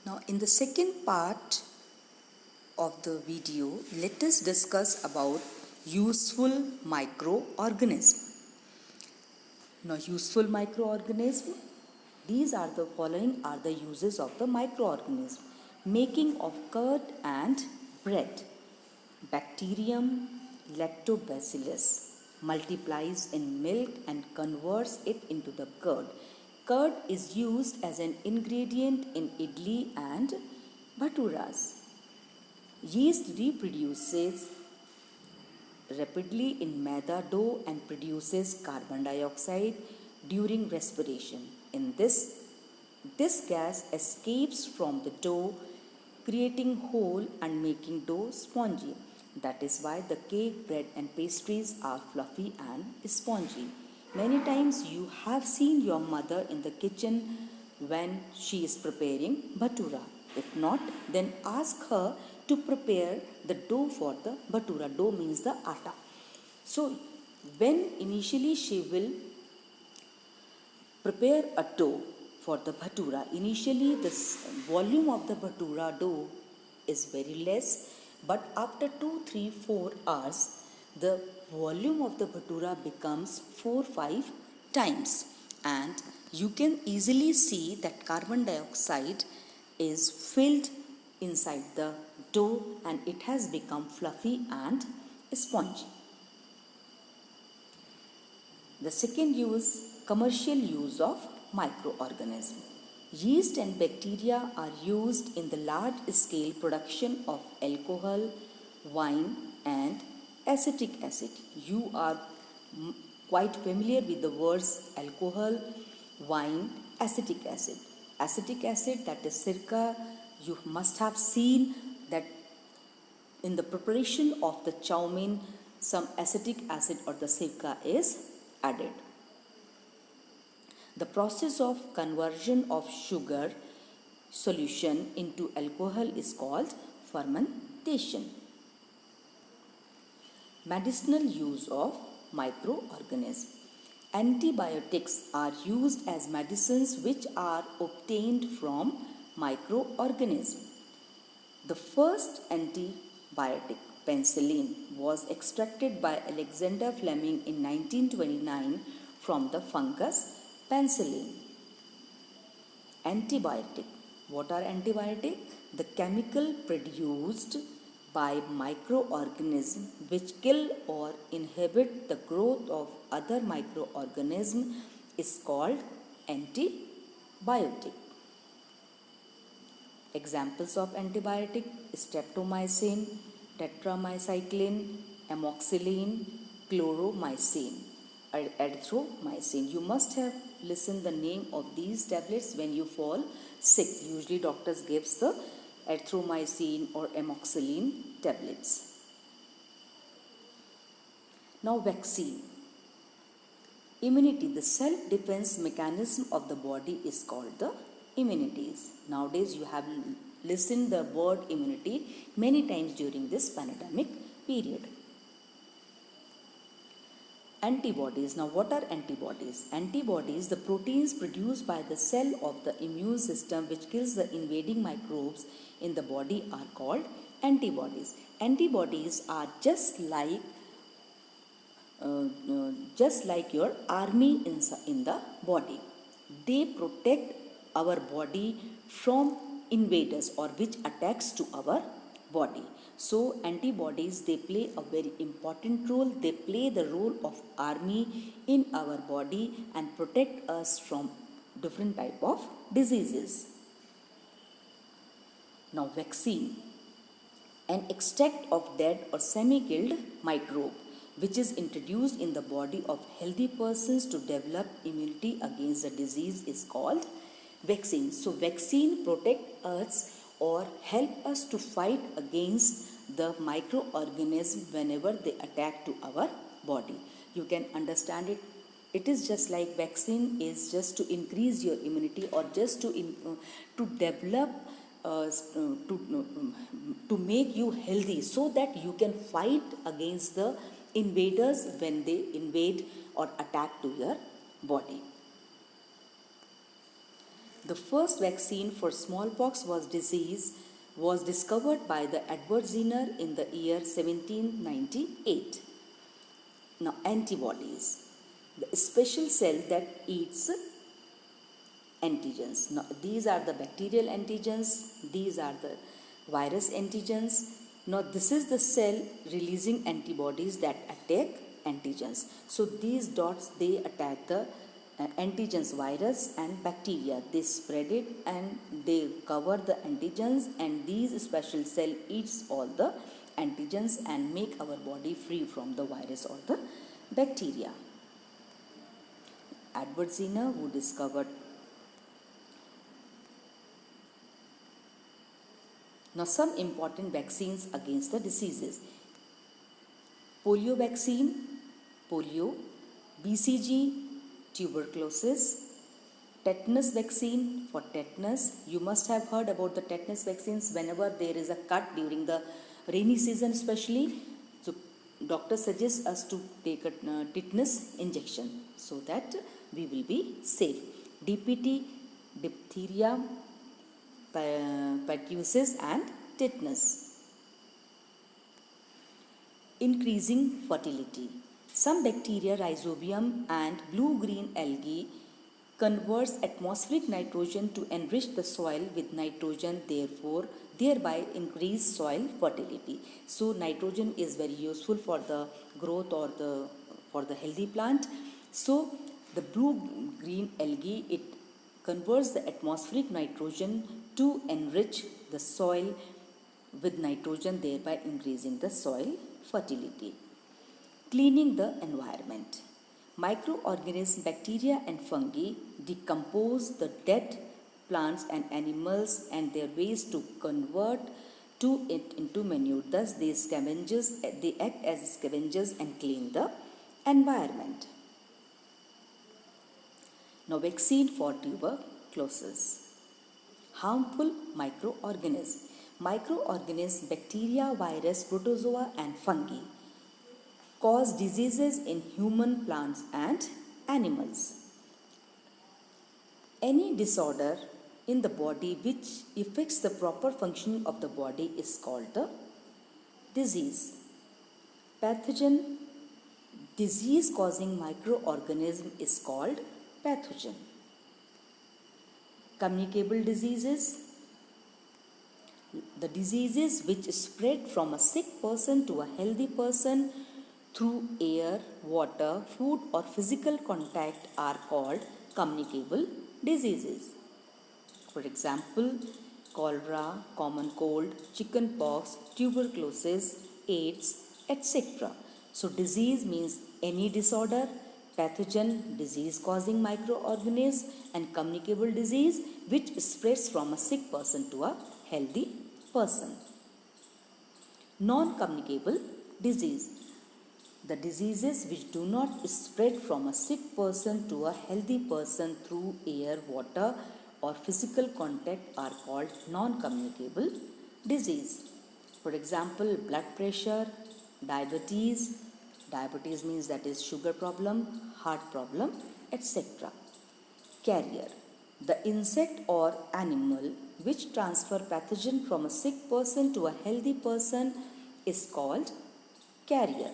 Now, in the second part of the video, let us discuss about useful microorganism. Now, useful microorganism, these are the following are the uses of the microorganism. Making of curd and bread. Bacterium lactobacillus multiplies in milk and converts it into the curd. Curd is used as an ingredient in idli and bhaturas. Yeast reproduces rapidly in maida dough and produces carbon dioxide during respiration. In this gas escapes from the dough, creating hole and making dough spongy. That is why the cake, bread and pastries are fluffy and spongy. Many times you have seen your mother in the kitchen when she is preparing bhatura. If not, then ask her to prepare the dough for the bhatura. Dough means the atta. So when initially she will prepare a dough for the bhatura, initially the volume of the bhatura dough is very less, but after 2, 3, 4 hours, the volume of the bhatura becomes 4-5 times, and you can easily see that carbon dioxide is filled inside the dough and it has become fluffy and spongy. The second use, commercial use of microorganism. Yeast and bacteria are used in the large scale production of alcohol, wine and acetic acid. You are quite familiar with the words alcohol, wine, acetic acid. Acetic acid, that is sirka. You must have seen that in the preparation of the chow mein, some acetic acid or the sirka is added. The process of conversion of sugar solution into alcohol is called fermentation. Medicinal use of microorganisms. Antibiotics are used as medicines which are obtained from microorganisms. The first antibiotic, penicillin, was extracted by Alexander Fleming in 1929 from the fungus penicillin. Antibiotic. What are antibiotic? The chemical produced by microorganisms which kill or inhibit the growth of other microorganisms is called antibiotic. Examples of antibiotic: streptomycin, tetracycline, amoxicillin, chloromycin, erythromycin. You must have listened the name of these tablets when you fall sick. Usually doctors gives the erythromycin or amoxicillin tablets. Now vaccine. Immunity, the self-defense mechanism of the body is called the immunities. Nowadays you have listened the word immunity many times during this pandemic period. Antibodies. Now what are antibodies? Antibodies, the proteins produced by the cell of the immune system which kills the invading microbes in the body are called antibodies. Antibodies are just like your army in the body. They protect our body from invaders or which attacks to our body. So antibodies, they play a very important role. They play the role of army in our body and protect us from different type of diseases. Now vaccine, an extract of dead or semi-killed microbe which is introduced in the body of healthy persons to develop immunity against the disease is called vaccine. So vaccine protect us or help us to fight against the microorganism whenever they attack to our body. You can understand it. It is just like vaccine is just to increase your immunity or just to develop to make you healthy so that you can fight against the invaders when they invade or attack to your body. The first vaccine for smallpox was discovered by the Edward Jenner in the year 1798. Now, antibodies, the special cell that eats antigens. Now, these are the bacterial antigens, these are the virus antigens. Now, this is the cell releasing antibodies that attack antigens. So, these dots, they attack the antigens, virus and bacteria. They spread it and they cover the antigens, and these special cell eats all the antigens and make our body free from the virus or the bacteria. Edward Jenner, who discovered. Now, some important vaccines against the diseases. Polio vaccine, polio, BCG, tuberculosis, tetanus vaccine for tetanus. You must have heard about the tetanus vaccines whenever there is a cut during the rainy season especially. So, doctor suggests us to take a tetanus injection so that we will be safe. DPT, diphtheria, pertussis and tetanus. Increasing fertility. Some bacteria, rhizobium and blue-green algae, converts atmospheric nitrogen to enrich the soil with nitrogen, thereby increase soil fertility. So, nitrogen is very useful for the growth or for the healthy plant. So, the blue-green algae, it converts the atmospheric nitrogen to enrich the soil with nitrogen, thereby increasing the soil fertility. Cleaning the environment. Microorganisms, bacteria and fungi decompose the dead plants and animals and their waste to convert it into manure. Thus, they act as scavengers and clean the environment. Now, vaccine for tuberculosis. Harmful microorganisms. Microorganisms, bacteria, virus, protozoa and fungi cause diseases in human, plants and animals. Any disorder in the body which affects the proper functioning of the body is called the disease. Pathogen, disease causing microorganism is called pathogen. Communicable diseases, the diseases which spread from a sick person to a healthy person through air, water, food or physical contact are called communicable diseases. For example, cholera, common cold, chickenpox, tuberculosis, AIDS, etc. So, disease means any disorder, pathogen, disease causing microorganism, and communicable disease which spreads from a sick person to a healthy person. Non-communicable disease, the diseases which do not spread from a sick person to a healthy person through air, water or physical contact are called non-communicable disease. For example, blood pressure, diabetes means that is sugar problem, heart problem, etc. Carrier, the insect or animal which transfer pathogen from a sick person to a healthy person is called carrier.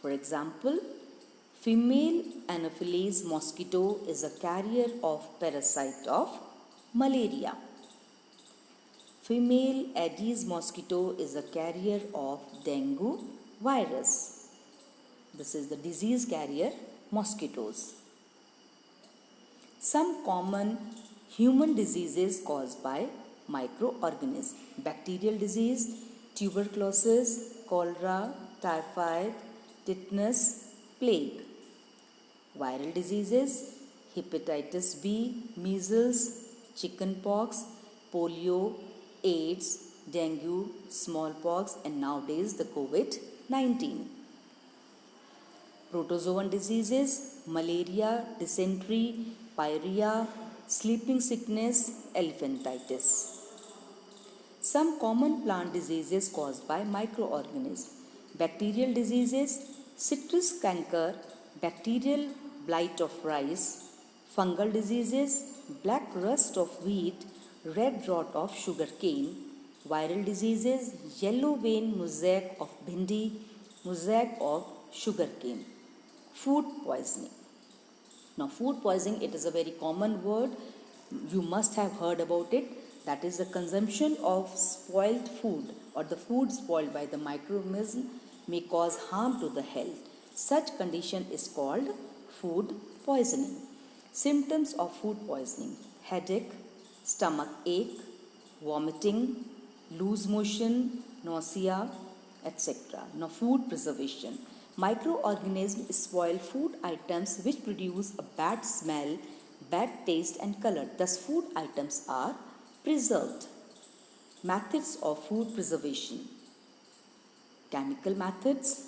For example, female Anopheles mosquito is a carrier of parasite of malaria. Female Aedes mosquito is a carrier of dengue virus. This is the disease carrier mosquitoes. Some common human diseases caused by microorganisms: bacterial disease, tuberculosis, cholera, typhoid, tetanus, plague. Viral diseases: hepatitis B, measles, chickenpox, polio, AIDS, dengue, smallpox, and nowadays the COVID-19. Protozoan diseases: malaria, dysentery, pyorrhea, sleeping sickness, elephantitis. Some common plant diseases caused by microorganisms: bacterial diseases, citrus canker, bacterial blight of rice, fungal diseases, black rust of wheat, red rot of sugarcane, viral diseases, yellow vein mosaic of bhindi, mosaic of sugarcane, food poisoning. Now, food poisoning, it is a very common word. You must have heard about it. That is the consumption of spoiled food or the food spoiled by the microorganism may cause harm to the health. Such condition is called food poisoning. Symptoms of food poisoning: headache, stomach ache, vomiting, loose motion, nausea, etc. Now, food preservation. Microorganisms spoil food items which produce a bad smell, bad taste and color. Thus, food items are preserved. Methods of food preservation. Chemical methods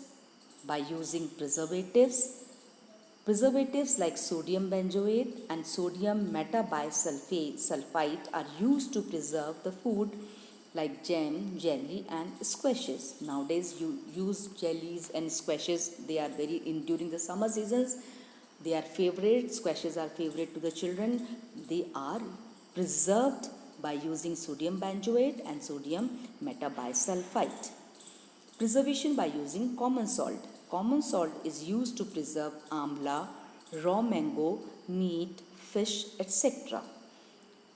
by using preservatives. Preservatives like sodium benzoate and sodium metabisulfite are used to preserve the food like jam, jelly and squashes. Nowadays you use jellies and squashes. They are very in during the summer seasons. They are favorite. Squashes are favorite to the children. They are preserved by using sodium benzoate and sodium metabisulfite. Preservation by using common salt. Common salt is used to preserve amla, raw mango, meat, fish, etc.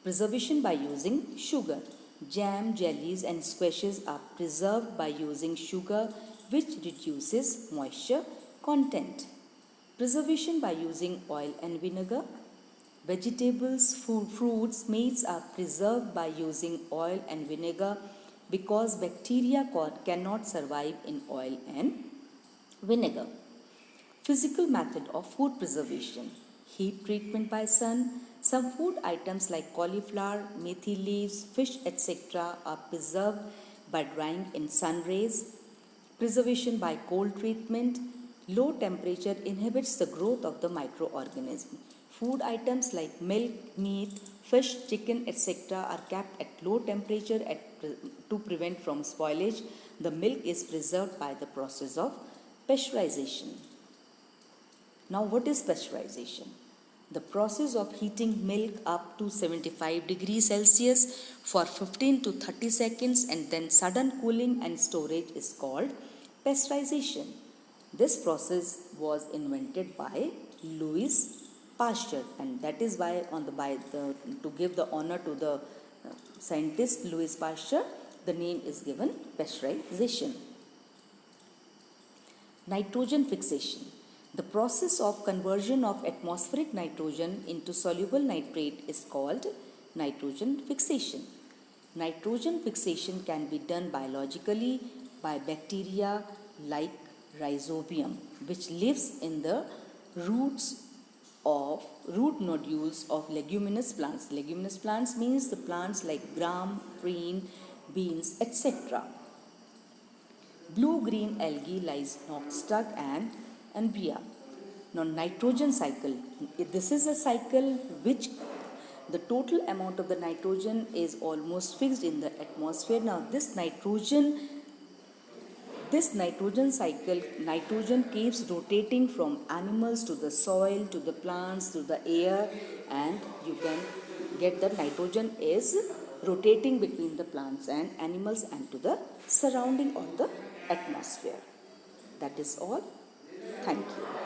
Preservation by using sugar. Jam, jellies and squashes are preserved by using sugar which reduces moisture content. Preservation by using oil and vinegar. Vegetables, fruits, meats are preserved by using oil and vinegar because bacteria cannot survive in oil and vinegar. Physical method of food preservation. Heat treatment by sun. Some food items like cauliflower, methi leaves, fish, etc. are preserved by drying in sun rays. Preservation by cold treatment. Low temperature inhibits the growth of the microorganism. Food items like milk, meat, fish, chicken, etc. are kept at low temperature to prevent from spoilage. The milk is preserved by the process of pasteurization. Now, what is pasteurization? The process of heating milk up to 75 degrees Celsius for 15 to 30 seconds and then sudden cooling and storage is called pasteurization. This process was invented by Louis Pasteur, and that is why to give the honor to the scientist Louis Pasteur, the name is given pasteurization. Nitrogen fixation. The process of conversion of atmospheric nitrogen into soluble nitrate is called nitrogen fixation. Nitrogen fixation can be done biologically by bacteria like Rhizobium, which lives in the root nodules of leguminous plants. Leguminous plants means the plants like gram, green, beans, etc. Blue-green algae lies Nostoc and Umbria. Now, nitrogen cycle. This is a cycle which the total amount of the nitrogen is almost fixed in the atmosphere. Now, this nitrogen cycle, nitrogen keeps rotating from animals to the soil, to the plants, to the air, and you can get that nitrogen is rotating between the plants and animals and to the surrounding of the atmosphere. That is all. Thank you.